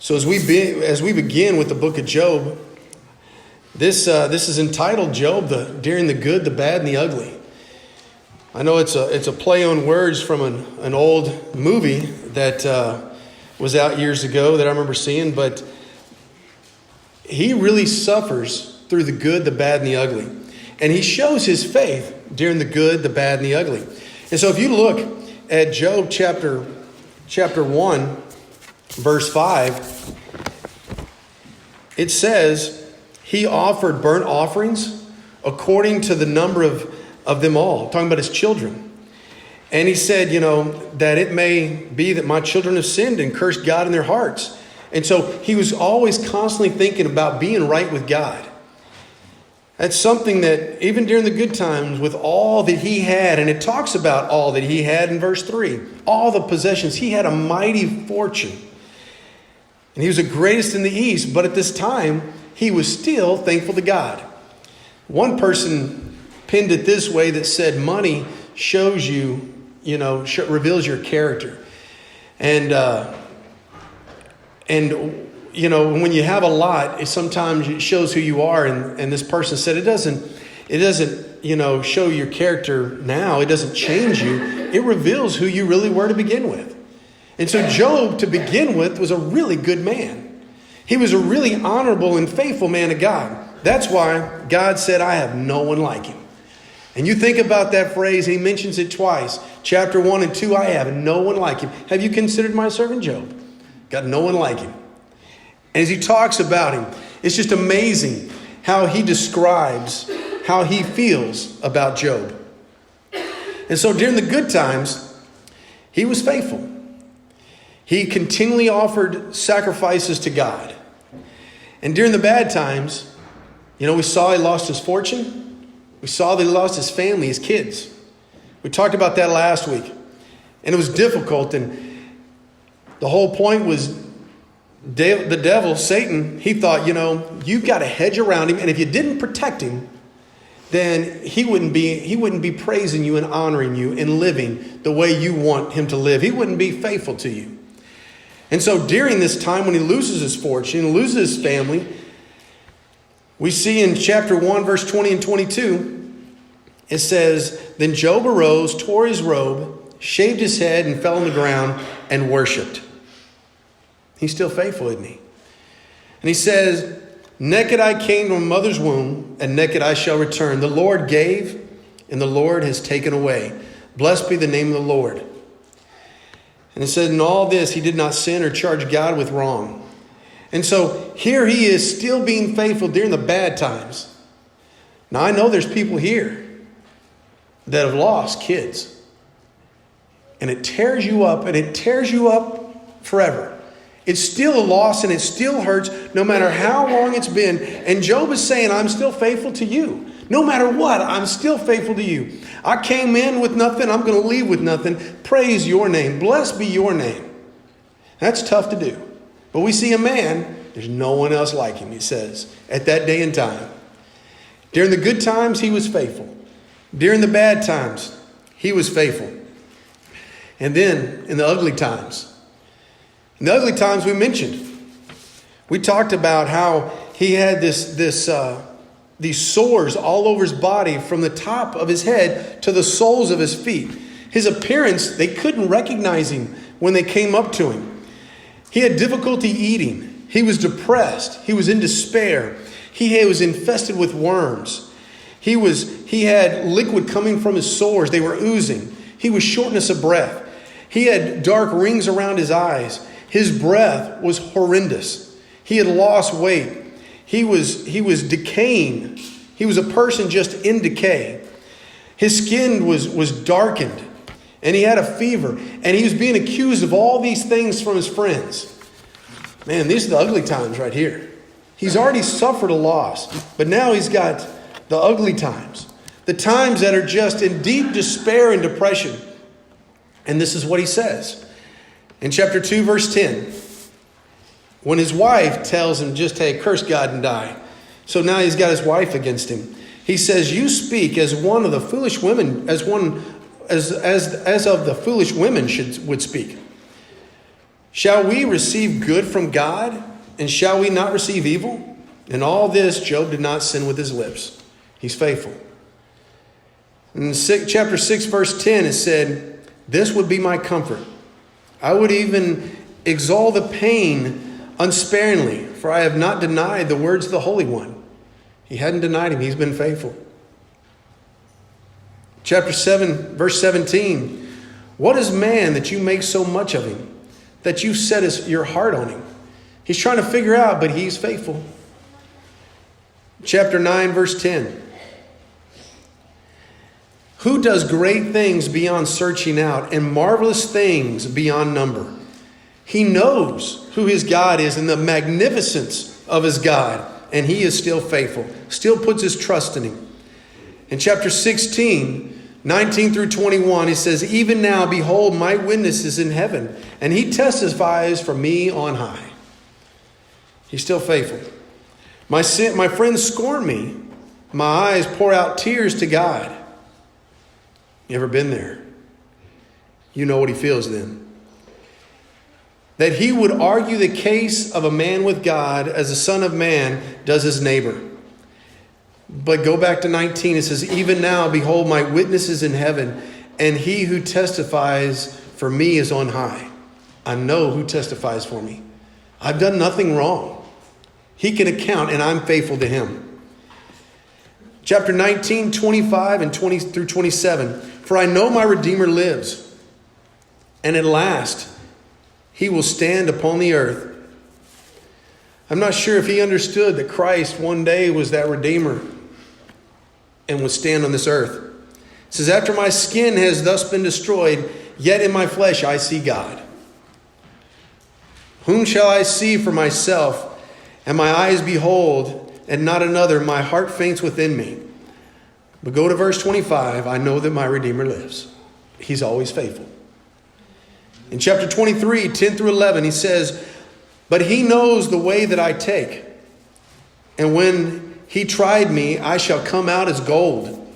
So as we begin with the book of Job, this is entitled Job, during the good, the bad, and the ugly. I know it's a play on words from an old movie that was out years ago that I remember seeing, but he really suffers through the good, the bad, and the ugly. And he shows his faith during the good, the bad, and the ugly. And so if you look at Job chapter 1, verse 5, it says, he offered burnt offerings according to the number of them all, talking about his children. And he said, that it may be that my children have sinned and cursed God in their hearts. And so he was always constantly thinking about being right with God. That's something that even during the good times, with all that he had, and it talks about all that he had in verse 3, all the possessions, he had a mighty fortune. And he was the greatest in the East, but at this time, he was still thankful to God. One person pinned it this way that said, money shows you, reveals your character. And when you have a lot, sometimes it shows who you are. And this person said, it doesn't, show your character now. It doesn't change you. It reveals who you really were to begin with. And so Job, to begin with, was a really good man. He was a really honorable and faithful man of God. That's why God said, I have no one like him. And you think about that phrase, he mentions it twice. Chapter 1 and 2, I have no one like him. Have you considered my servant Job? Got no one like him. And as he talks about him, it's just amazing how he describes how he feels about Job. And so during the good times, he was faithful. He continually offered sacrifices to God. And during the bad times, we saw he lost his fortune. We saw that he lost his family, his kids. We talked about that last week. And it was difficult. And the whole point was the devil, Satan, he thought, you've got to hedge around him. And if you didn't protect him, then he wouldn't be praising you and honoring you and living the way you want him to live. He wouldn't be faithful to you. And so during this time when he loses his fortune, loses his family, we see in chapter 1, verse 20 and 22, it says, then Job arose, tore his robe, shaved his head, and fell on the ground and worshipped. He's still faithful, isn't he? And he says, naked I came from my mother's womb, and naked I shall return. The Lord gave, and the Lord has taken away. Blessed be the name of the Lord. And it said, in all this, he did not sin or charge God with wrong. And so here he is still being faithful during the bad times. Now I know there's people here that have lost kids. And it tears you up, and it tears you up forever. It's still a loss, and it still hurts no matter how long it's been. And Job is saying, I'm still faithful to you. No matter what, I'm still faithful to you. I came in with nothing. I'm going to leave with nothing. Praise your name. Blessed be your name. That's tough to do. But we see a man, there's no one else like him, he says, at that day and time. During the good times, he was faithful. During the bad times, he was faithful. And then in the ugly times, we mentioned, we talked about how he had these sores all over his body from the top of his head to the soles of his feet. His appearance, they couldn't recognize him when they came up to him. He had difficulty eating. He was depressed. He was in despair. He was infested with worms. He had liquid coming from his sores. They were oozing. He was shortness of breath. He had dark rings around his eyes. His breath was horrendous. He had lost weight. He was decaying. He was a person just in decay. His skin was darkened, and he had a fever, and he was being accused of all these things from his friends. Man, these are the ugly times right here. He's already suffered a loss, but now he's got the ugly times, the times that are just in deep despair and depression. And this is what he says in chapter 2, verse 10. When his wife tells him just, hey, curse God and die. So now he's got his wife against him. He says, you speak as one of the foolish women, as of the foolish women would speak. Shall we receive good from God, and shall we not receive evil? In all this, Job did not sin with his lips. He's faithful. In chapter 6, verse 10, it said, this would be my comfort. I would even exalt the pain unsparingly, for I have not denied the words of the Holy One. He hadn't denied him. He's been faithful. Chapter 7, verse 17. What is man that you make so much of him, that you set your heart on him? He's trying to figure out, but he's faithful. Chapter 9, verse 10. Who does great things beyond searching out, and marvelous things beyond number? He knows who his God is and the magnificence of his God, and he is still faithful, still puts his trust in him. In chapter 16, 19 through 21, he says, even now, behold, my witness is in heaven, and he testifies for me on high. He's still faithful. My friends scorn me. My eyes pour out tears to God. You ever been there? You know what he feels then. That he would argue the case of a man with God as the Son of Man does his neighbor. But go back to 19. It says, even now, behold, my witness is in heaven, and he who testifies for me is on high. I know who testifies for me. I've done nothing wrong. He can account, and I'm faithful to him. Chapter 19, 25 and 20 through 27. For I know my Redeemer lives, and at last he will stand upon the earth. I'm not sure if he understood that Christ one day was that Redeemer and would stand on this earth. It says, after my skin has thus been destroyed, yet in my flesh I see God. Whom shall I see for myself? And my eyes behold, and not another. My heart faints within me. But go to verse 25. I know that my Redeemer lives. He's always faithful. In chapter 23, 10 through 11, he says, but he knows the way that I take. And when he tried me, I shall come out as gold.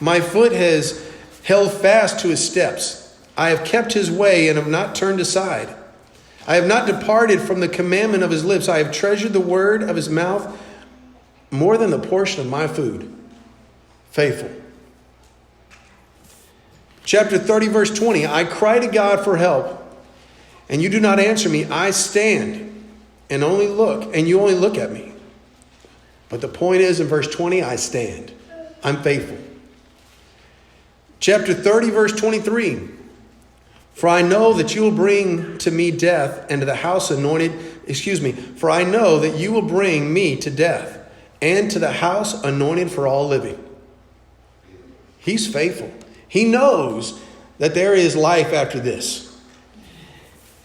My foot has held fast to his steps. I have kept his way and have not turned aside. I have not departed from the commandment of his lips. I have treasured the word of his mouth more than the portion of my food. Faithful. Chapter 30, verse 20. I cry to God for help, and you do not answer me. I stand and you only look at me. But the point is, in verse 20, I stand. I'm faithful. Chapter 30, verse 23. For I know that you will bring to me death, and to the house for I know that you will bring me to death, and to the house anointed for all living. He's faithful. He knows that there is life after this.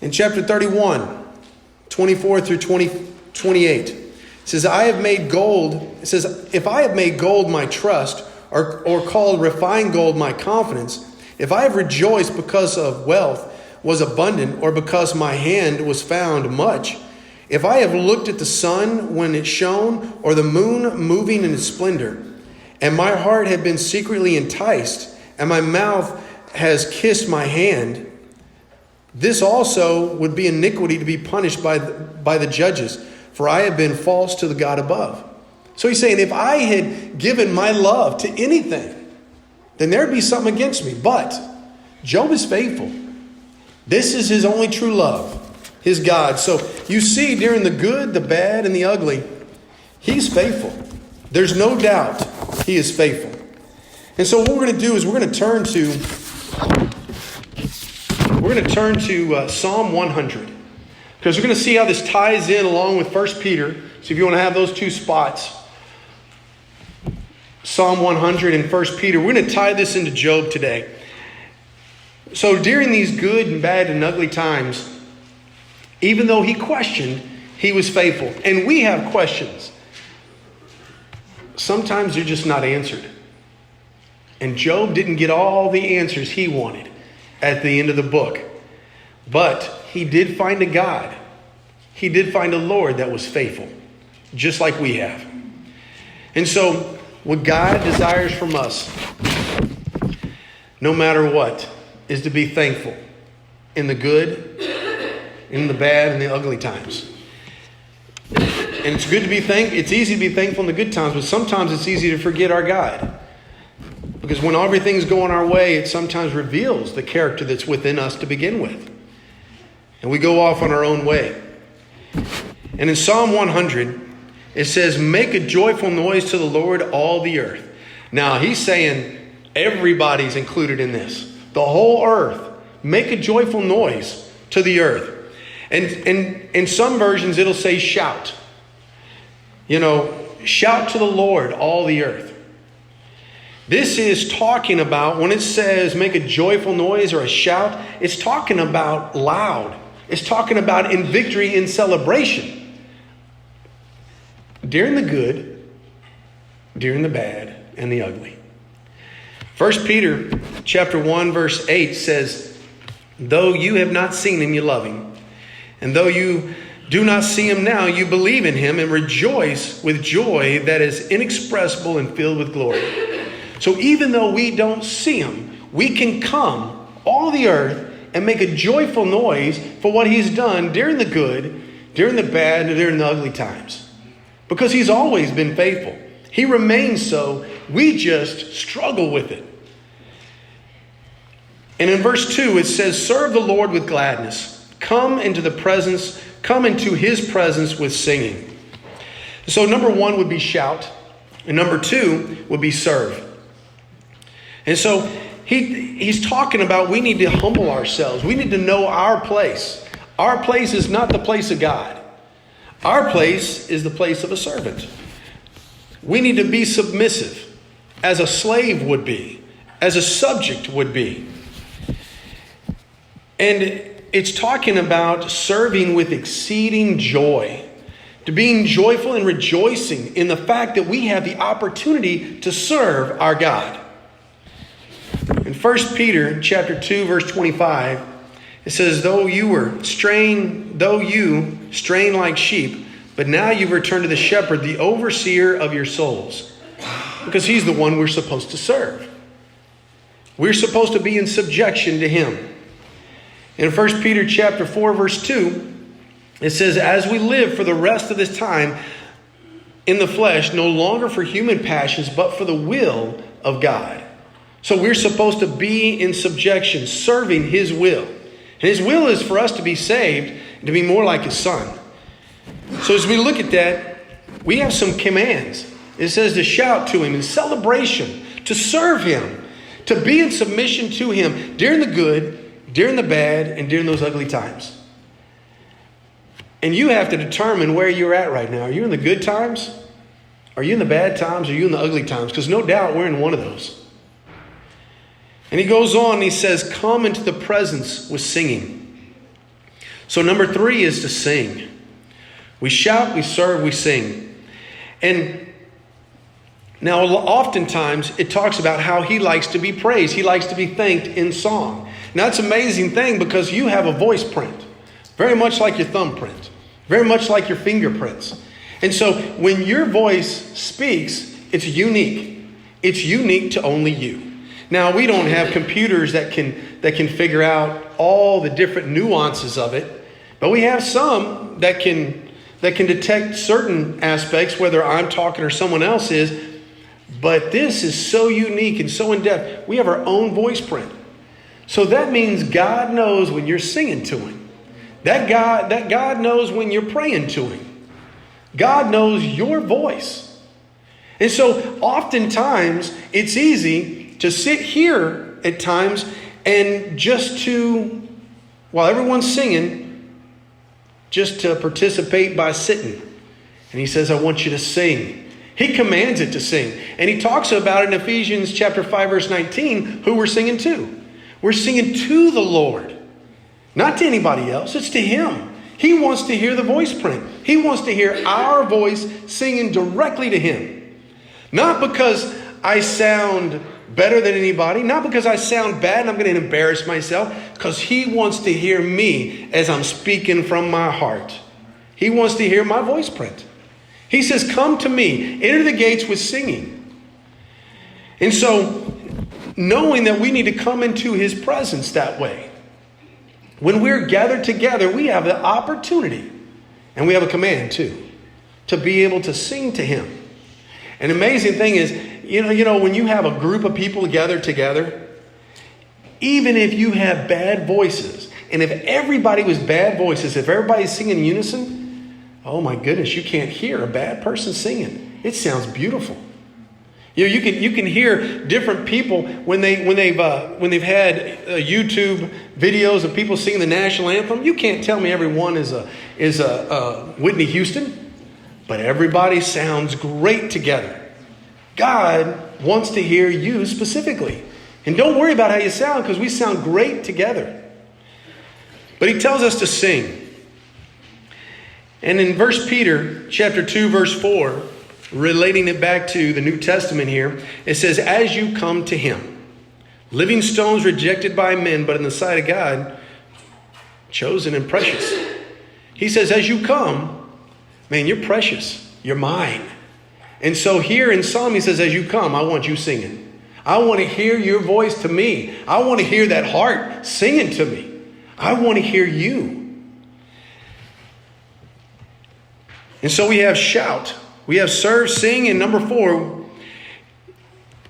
In chapter 31, 24 through 28, it says, if I have made gold my trust, or called refined gold my confidence, if I have rejoiced because of wealth was abundant, or because my hand was found much, if I have looked at the sun when it shone, or the moon moving in its splendor, and my heart had been secretly enticed, and my mouth has kissed my hand, this also would be iniquity to be punished by the judges, for I have been false to the God above. So he's saying, if I had given my love to anything, then there'd be something against me. But Job is faithful. This is his only true love, his God. So you see, during the good, the bad, and the ugly, he's faithful. There's no doubt he is faithful. And so what we're going to do is we're going to turn to Psalm 100. Because we're going to see how this ties in along with 1 Peter. So if you want to have those two spots, Psalm 100 and 1 Peter, we're going to tie this into Job today. So during these good and bad and ugly times, even though he questioned, he was faithful. And we have questions. Sometimes they're just not answered. And Job didn't get all the answers he wanted at the end of the book. But he did find a God. He did find a Lord that was faithful, just like we have. And so what God desires from us, no matter what, is to be thankful in the good in the bad and the ugly times. And it's good to be it's easy to be thankful in the good times, but sometimes it's easy to forget our God. Because when everything's going our way, it sometimes reveals the character that's within us to begin with. And we go off on our own way. And in Psalm 100, it says, make a joyful noise to the Lord, all the earth. Now, he's saying everybody's included in this. The whole earth. Make a joyful noise to the earth. And in some versions, it'll say shout. Shout to the Lord, all the earth. This is talking about, when it says make a joyful noise or a shout, it's talking about loud. It's talking about in victory, in celebration. During the good, during the bad, and the ugly. 1 Peter chapter 1, verse 8 says, though you have not seen him, you love him. And though you do not see him now, you believe in him and rejoice with joy that is inexpressible and filled with glory. So even though we don't see him, we can come, all the earth, and make a joyful noise for what he's done during the good, during the bad, and during the ugly times. Because he's always been faithful. He remains so. We just struggle with it. And in verse 2, it says, serve the Lord with gladness. Come into his presence with singing. So number 1 would be shout. And number 2 would be serve. And so he's talking about we need to humble ourselves. We need to know our place. Our place is not the place of God. Our place is the place of a servant. We need to be submissive as a slave would be, as a subject would be. And it's talking about serving with exceeding joy. To being joyful and rejoicing in the fact that we have the opportunity to serve our God. In 1 Peter chapter 2, verse 25, it says, though you strain like sheep, but now you've returned to the shepherd, the overseer of your souls. Because he's the one we're supposed to serve. We're supposed to be in subjection to him. In 1 Peter chapter 4, verse 2, it says, as we live for the rest of this time in the flesh, no longer for human passions, but for the will of God. So we're supposed to be in subjection, serving his will. And his will is for us to be saved and to be more like his son. So as we look at that, we have some commands. It says to shout to him in celebration, to serve him, to be in submission to him during the good, during the bad, and during those ugly times. And you have to determine where you're at right now. Are you in the good times? Are you in the bad times? Are you in the ugly times? Because no doubt we're in one of those. And he goes on and he says, come into the presence with singing. So number 3 is to sing. We shout, we serve, we sing. And now oftentimes it talks about how he likes to be praised. He likes to be thanked in song. Now that's an amazing thing because you have a voice print. Very much like your thumbprint. Very much like your fingerprints. And so when your voice speaks, it's unique. It's unique to only you. Now, we don't have computers that can figure out all the different nuances of it, but we have some that can detect certain aspects, whether I'm talking or someone else is. But this is so unique and so in-depth. We have our own voice print. So that means God knows when you're singing to him. That God knows when you're praying to him. God knows your voice. And so oftentimes it's easy to sit here at times and while everyone's singing, just to participate by sitting. And he says, I want you to sing. He commands it to sing. And he talks about it in Ephesians chapter 5, verse 19, who we're singing to. We're singing to the Lord. Not to anybody else. It's to him. He wants to hear the voice print. He wants to hear our voice singing directly to him. Not because I sound better than anybody. Not because I sound bad and I'm going to embarrass myself. Because he wants to hear me as I'm speaking from my heart. He wants to hear my voice print. He says, come to me. Enter the gates with singing. And so, knowing that we need to come into his presence that way. When we're gathered together, we have the opportunity, and we have a command too, to be able to sing to him. An amazing thing is, when you have a group of people gathered together, even if you have bad voices, and if everybody was bad voices, if everybody's singing in unison, oh my goodness, you can't hear a bad person singing. It sounds beautiful. You can hear different people when they've had YouTube videos of people singing the national anthem. You can't tell me everyone is a Whitney Houston, but everybody sounds great together. God wants to hear you specifically. And don't worry about how you sound, because we sound great together. But he tells us to sing. And in 1 Peter chapter 2, verse 4, relating it back to the New Testament here, it says, as you come to him, living stones rejected by men, but in the sight of God, chosen and precious. He says, as you come, man, you're precious. You're mine. And so here in Psalm, he says, as you come, I want you singing. I want to hear your voice to me. I want to hear that heart singing to me. I want to hear you. And so we have shout. We have serve, sing, and number 4.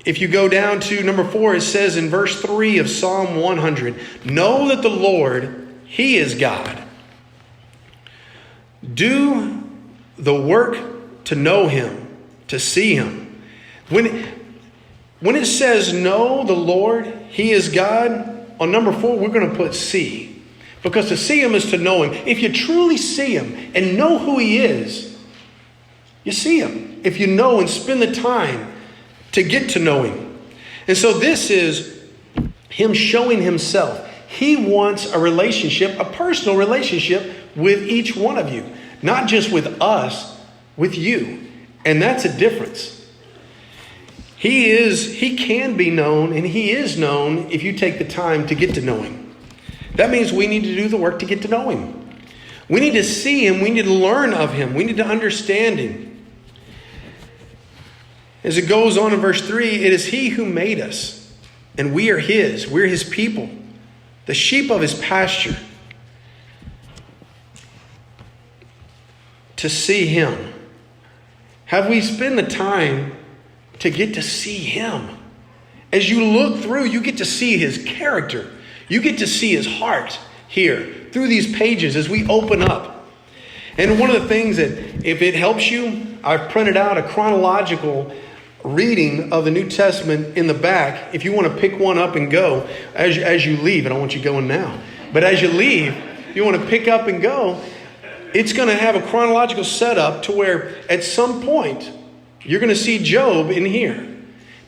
If you go down to number 4, it says in verse 3 of Psalm 100, know that the Lord, he is God. Do the work to know him, to see him. When it says know the Lord, he is God, on number 4, we're going to put see. Because to see him is to know him. If you truly see him and know who he is, you see him. If you know and spend the time to get to know him. And so this is him showing himself. He wants a relationship, a personal relationship with each one of you. Not just with us, with you. And that's a difference. He can be known, and he is known if you take the time to get to know him. That means we need to do the work to get to know him. We need to see him. We need to learn of him. We need to understand him. As it goes on in verse 3, it is he who made us, and we are his. We're his people, the sheep of his pasture. To see him. Have we spent the time to get to see him? As you look through, you get to see his character. You get to see his heart here through these pages as we open up. And one of the things that, if it helps you, I've printed out a chronological reading of the New Testament in the back. If you want to pick one up and go as you leave, I don't want you going now, but as you leave, if you want to pick up and go, it's going to have a chronological setup to where at some point you're going to see Job in here.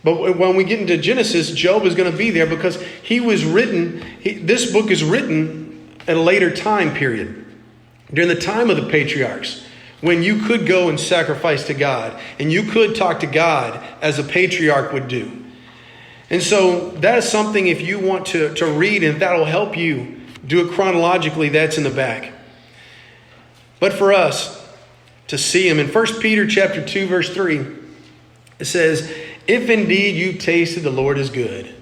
But when we get into Genesis, Job is going to be there because he was written. This book is written at a later time period, during the time of the patriarchs, when you could go and sacrifice to God, and you could talk to God as a patriarch would do. And so that is something, if you want to read, and that'll help you do it chronologically, that's in the back. But for us to see him, in 1 Peter chapter 2, verse 3, it says, if indeed you tasted the Lord is good.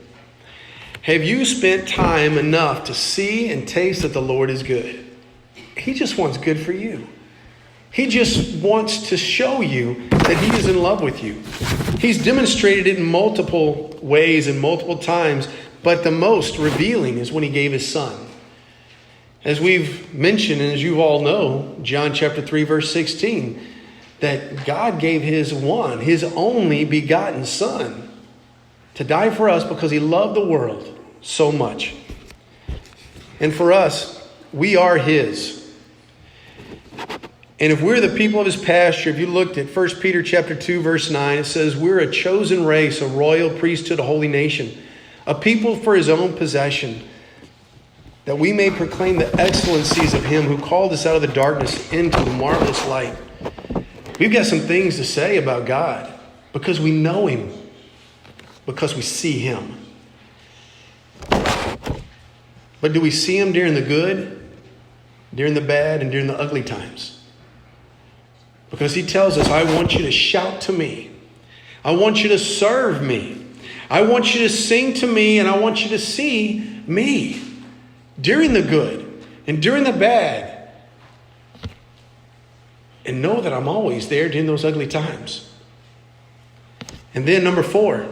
Have you spent time enough to see and taste that the Lord is good? He just wants good for you. He just wants to show you that he is in love with you. He's demonstrated it in multiple ways and multiple times, but the most revealing is when he gave his son. As we've mentioned, and as you all know, John chapter 3, verse 16, that God gave his only begotten son to die for us because he loved the world so much. And for us, we are his. And if we're the people of his pasture, if you looked at 1 Peter chapter 2, verse 9, it says, we're a chosen race, a royal priesthood, a holy nation, a people for his own possession, that we may proclaim the excellencies of him who called us out of the darkness into the marvelous light. We've got some things to say about God because we know him, because we see him. But do we see him during the good, during the bad, and during the ugly times? Because he tells us, I want you to shout to me. I want you to serve me. I want you to sing to me, and I want you to see me during the good, and during the bad. And know that I'm always there during those ugly times. And then number 4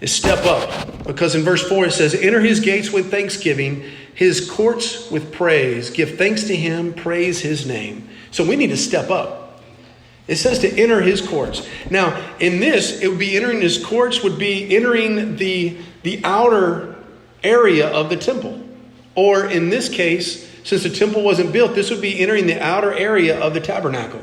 is step up. Because in verse 4 it says, enter his gates with thanksgiving, his courts with praise. Give thanks to him, praise his name. So we need to step up. It says to enter his courts. Now, in this, it would be entering his courts would be entering the outer area of the temple. Or in this case, since the temple wasn't built, this would be entering the outer area of the tabernacle.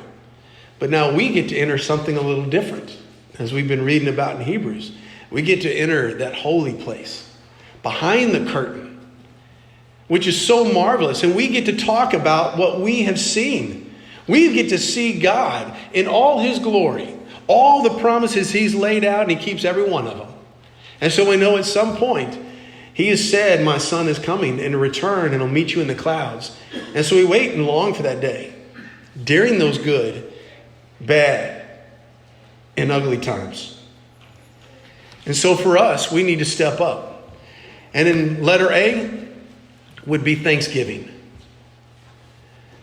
But now we get to enter something a little different. As we've been reading about in Hebrews, we get to enter that holy place behind the curtain, which is so marvelous. And we get to talk about what we have seen. We get to see God in all his glory, all the promises he's laid out, and he keeps every one of them. And so we know at some point, he has said, my son is coming in a return and he'll meet you in the clouds. And so we wait and long for that day during those good, bad, and ugly times. And so for us, we need to step up. And in letter A would be thanksgiving.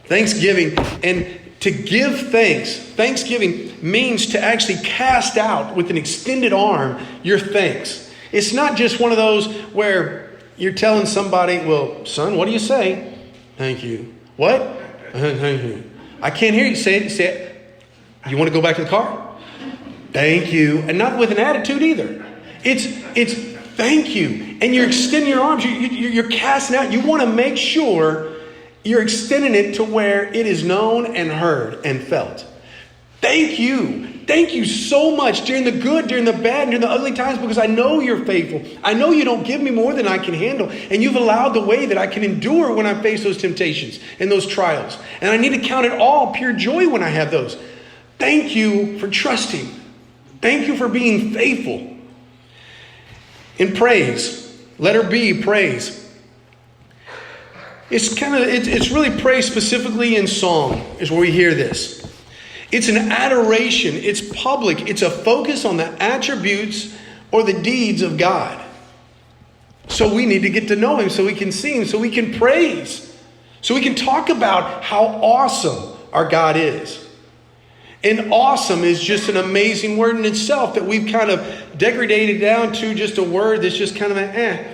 Thanksgiving. And to give thanks. Thanksgiving means to actually cast out with an extended arm your thanks. It's not just one of those where you're telling somebody, well, son, what do you say? Thank you. What? Thank you. I can't hear you. Say it. Say it. You want to go back to the car? Thank you. And not with an attitude either. It's thank you. And you're extending your arms. You're casting out. You want to make sure you're extending it to where it is known and heard and felt. Thank you. Thank you so much during the good, during the bad, and during the ugly times, because I know you're faithful. I know you don't give me more than I can handle. And you've allowed the way that I can endure when I face those temptations and those trials. And I need to count it all pure joy when I have those. Thank you for trusting. Thank you for being faithful. In praise, letter B, praise. It's really praise specifically in song is where we hear this. It's an adoration. It's public. It's a focus on the attributes or the deeds of God. So we need to get to know him so we can see him, so we can praise, so we can talk about how awesome our God is. And awesome is just an amazing word in itself that we've kind of degraded down to just a word that's just kind of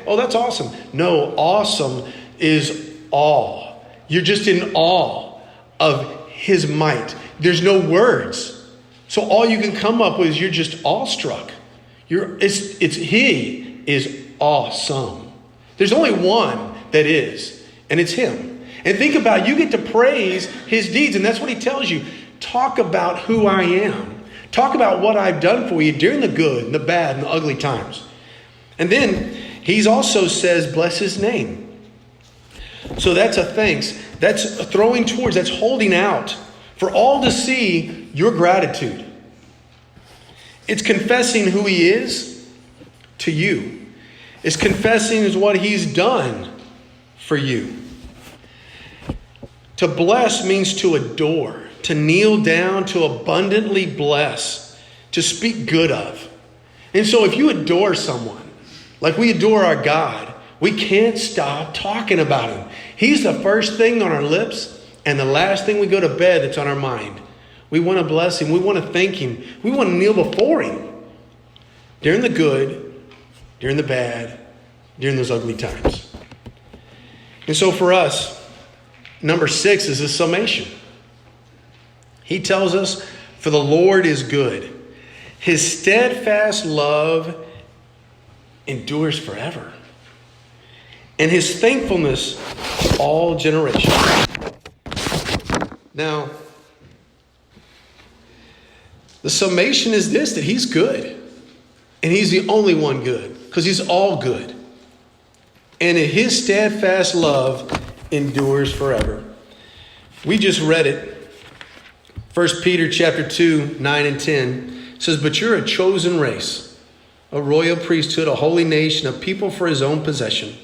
oh, that's awesome. No, awesome is awe. You're just in awe of his might. There's no words. So all you can come up with is you're just awestruck. He is awesome. There's only one that is, and it's him. And think about it, you get to praise his deeds, and that's what he tells you. Talk about who I am. Talk about what I've done for you during the good, and the bad, and the ugly times. And then he also says, bless his name. So that's a thanks. That's throwing towards, that's holding out for all to see your gratitude. It's confessing who he is to you. It's confessing is what he's done for you. To bless means to adore, to kneel down, to abundantly bless, to speak good of. And so if you adore someone, like we adore our God, we can't stop talking about him. He's the first thing on our lips and the last thing we go to bed that's on our mind. We want to bless him. We want to thank him. We want to kneel before him during the good, during the bad, during those ugly times. And so for us, number 6 is a summation. He tells us, for the Lord is good. His steadfast love endures forever. And his thankfulness to all generations. Now, the summation is this, that he's good. And he's the only one good, because he's all good. And his steadfast love endures forever. We just read it. 1 Peter chapter 2, 9 and 10 says, but you're a chosen race, a royal priesthood, a holy nation, a people for his own possession,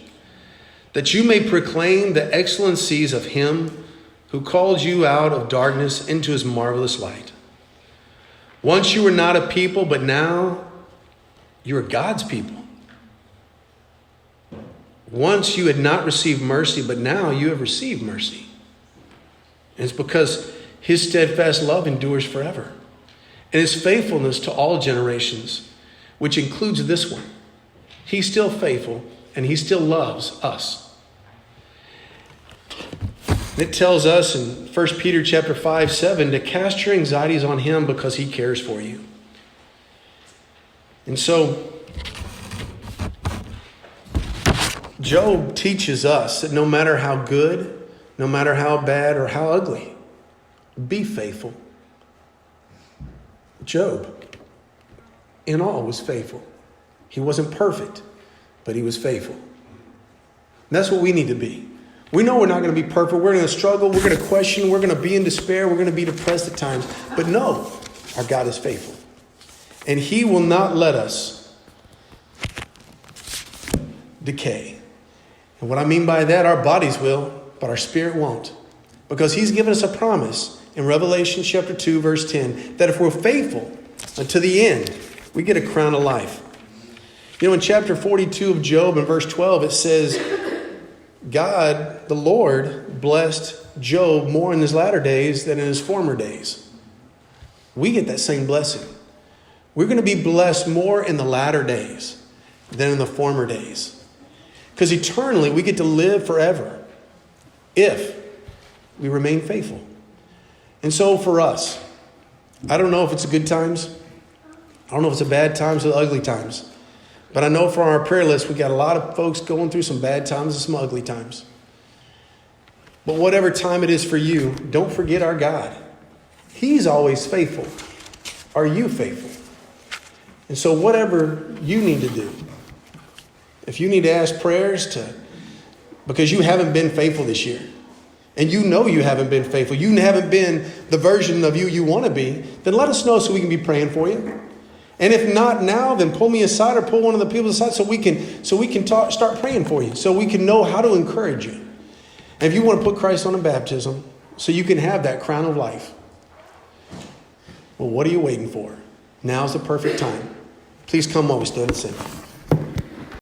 that you may proclaim the excellencies of him who called you out of darkness into his marvelous light. Once you were not a people, but now you are God's people. Once you had not received mercy, but now you have received mercy. And it's because his steadfast love endures forever. And his faithfulness to all generations, which includes this one. He's still faithful and he still loves us. It tells us in 1 Peter chapter 5:7 to cast your anxieties on him because he cares for you. And so Job teaches us that no matter how good, no matter how bad or how ugly, be faithful. Job, in all, was faithful. He wasn't perfect, but he was faithful. And that's what we need to be. We know we're not going to be perfect. We're going to struggle. We're going to question. We're going to be in despair. We're going to be depressed at times. But no, our God is faithful. And he will not let us decay. And what I mean by that, our bodies will, but our spirit won't. Because he's given us a promise in Revelation chapter 2, verse 10, that if we're faithful unto the end, we get a crown of life. You know, in chapter 42 of Job, in verse 12, it says, God, the Lord, blessed Job more in his latter days than in his former days. We get that same blessing. We're going to be blessed more in the latter days than in the former days. Because eternally, we get to live forever if we remain faithful. And so for us, I don't know if it's the good times. I don't know if it's the bad times or the ugly times. But I know for our prayer list, we got a lot of folks going through some bad times and some ugly times. But whatever time it is for you, don't forget our God. He's always faithful. Are you faithful? And so whatever you need to do, if you need to ask prayers because you haven't been faithful this year, and you know you haven't been faithful, you haven't been the version of you want to be, then let us know so we can be praying for you. And if not now, then pull me aside or pull one of the people aside so we can start praying for you, so we can know how to encourage you. And if you want to put Christ on a baptism so you can have that crown of life, well, what are you waiting for? Now's the perfect time. Please come while we stand and sing.